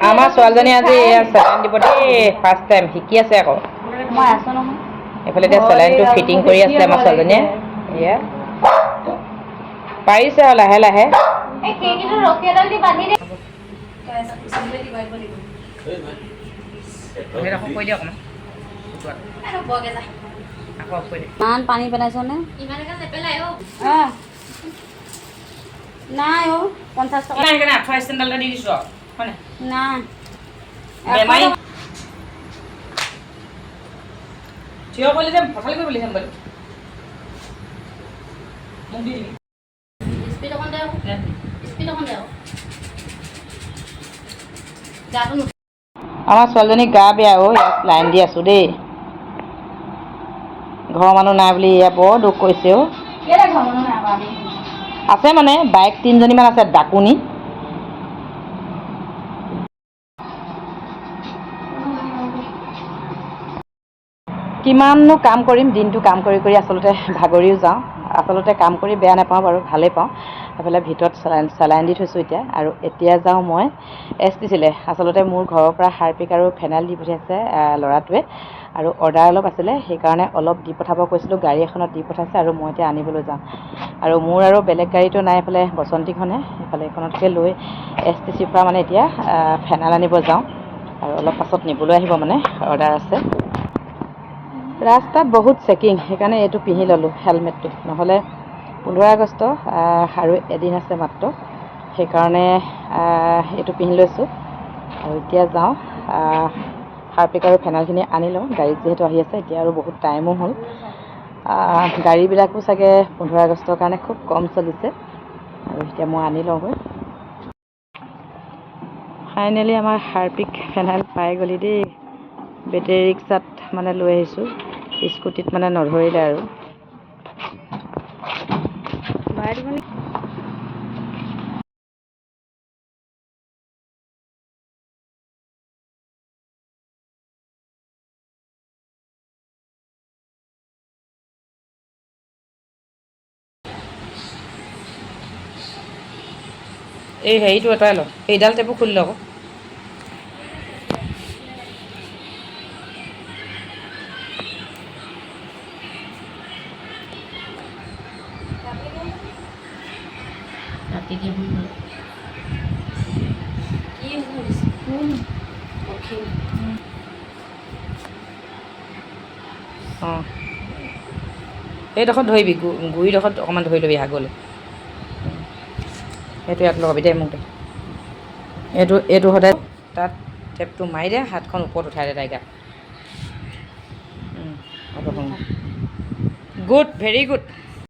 আমাৰ ছোৱালীজনী আজি চেলাইন দিব দেই ফাৰ্ষ্ট টাইম শিকি আছে আকৌ মই আছো নহয় এইফালে এতিয়া চেলাইনটো ফিটিং কৰি আছে আমাৰ ছোৱালীজনীয়ে এয়া পাৰিছে আৰু লাহে লাহে ৰছী এডাল দি বান্ধি দে কৈ দিয়ক ইমান পানী পেলাইছ নে নেপেলাই নাই 50 টকা নাই কেনে 28 চেণ্ডালটা দি দিছো হয়নে নাই বেমাৰী থিয় কৰিলে যে পঠালি কৰিব লিখাম বাৰু মোক দি দিবি স্পিড অকণ দে গাটো আমাৰ ছোৱালীজনী গা বেয়া ইয়াত লাইন দি আছো দেই ঘৰৰ মানুহ নাই বুলি এয়া বৰ দুখ কৰিছে আছে মানে বাইক 3জনীমান আছে ডাকুনি কিমাননো কাম কৰিম দিনটো কাম কৰি কৰি আচলতে ভাগৰিও যাওঁ আচলতে কাম কৰি বেয়া নাপাওঁ বাৰু ভালেই পাওঁ এইফালে ভিতৰত চেলাইন দি থৈছোঁ এতিয়া আৰু এতিয়া যাওঁ মই দিছিলে আচলতে মোৰ ঘৰৰ পৰা হাৰপিক আৰু ফেনাইল দি পঠিয়াইছে ল'ৰাটোৱে আৰু অৰ্ডাৰ অলপ আছিলে সেইকাৰণে অলপ দি পঠাব কৈছিলোঁ গাড়ী এখনত দি পঠাইছে আৰু মই এতিয়া আনিবলৈ যাওঁ আৰু মোৰ আৰু বেলেগ গাড়ীটো নাই এইফালে বসন্তীখনে এইফালে এইখনতকৈ লৈ চিৰ পৰা মানে এতিয়া ফেনাইল আনিব যাওঁ আৰু অলপ পাছত নিবলৈ আহিব মানে অৰ্ডাৰ আছে ৰাস্তাত বহুত চেকিং সেইকাৰণে এইটো পিন্ধি ল'লোঁ হেলমেটটো নহ'লে 15 আগষ্ট আৰু এদিন আছে মাত্ৰ সেইকাৰণে এইটো পিন্ধি লৈছোঁ আৰু এতিয়া যাওঁ হাৰপিক আৰু ফেনাইলখিনি আনি লওঁ গাড়ীত যিহেতু আহি আছে এতিয়া আৰু বহুত টাইমো হ'ল গাড়ীবিলাকো চাগে 15 আগষ্টৰ কাৰণে খুব কম চলিছে আৰু এতিয়া মই আনি লওঁগৈ ফাইনেলি আমাৰ হাৰপিক ফেনাইল পাই গ'লি দেই বেটেৰী ৰিক্সাত মানে লৈ আহিছোঁ স্কুটিত মানে নধৰিলে আৰু এই হেৰিটো এটাই ল এইডাল টেপো খুলি ল'ব অঁ এইডোখৰত ধৰিবি গুৰিডোখৰত অকণমান ধৰি ল'বি আগলৈ সেইটো ইয়াত লগাবি দে মোক দে এইটো সদায় তাত টেপটো মাৰি দে হাতখন ওপৰত উঠাই দে তাই গাত গুড ভেৰি গুড